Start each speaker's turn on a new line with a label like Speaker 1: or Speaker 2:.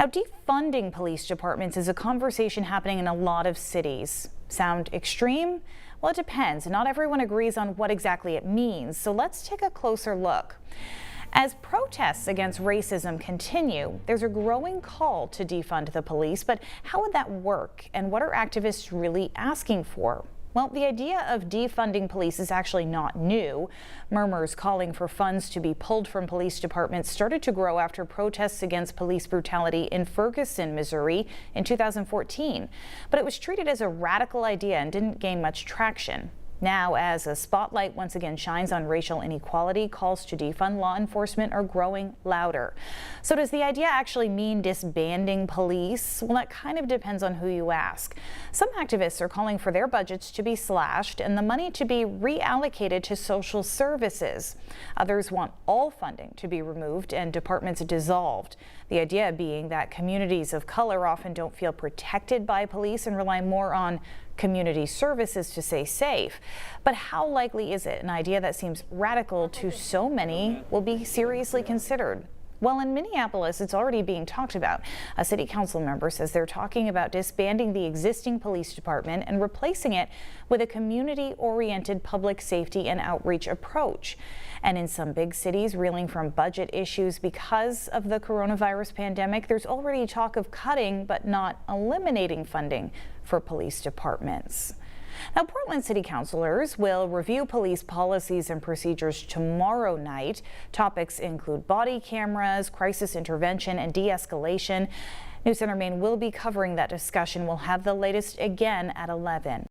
Speaker 1: Now, defunding police departments is a conversation happening in a lot of cities. Sound extreme? Well, it depends. Not everyone agrees on what exactly it means. So let's take a closer look. As protests against racism continue, there's a growing call to defund the police. But how would that work? And what are activists really asking for? Well, the idea of defunding police is actually not new. Murmurs calling for funds to be pulled from police departments started to grow after protests against police brutality in Ferguson, Missouri in 2014. But it was treated as a radical idea and didn't gain much traction. Now, as a spotlight once again shines on racial inequality, calls to defund law enforcement are growing louder. So does the idea actually mean disbanding police? Well, that kind of depends on who you ask. Some activists are calling for their budgets to be slashed and the money to be reallocated to social services. Others want all funding to be removed and departments dissolved. The idea being that communities of color often don't feel protected by police and rely more on community services to stay safe. But how likely is it an idea that seems radical to so many will be seriously considered? Well, in Minneapolis, it's already being talked about. A city council member says they're talking about disbanding the existing police department and replacing it with a community-oriented public safety and outreach approach. And in some big cities reeling from budget issues because of the coronavirus pandemic, there's already talk of cutting but not eliminating funding for police departments. Now, Portland City Councilors will review police policies and procedures tomorrow night. Topics include body cameras, crisis intervention, and de-escalation. News Center Maine will be covering that discussion. We'll have the latest again at 11.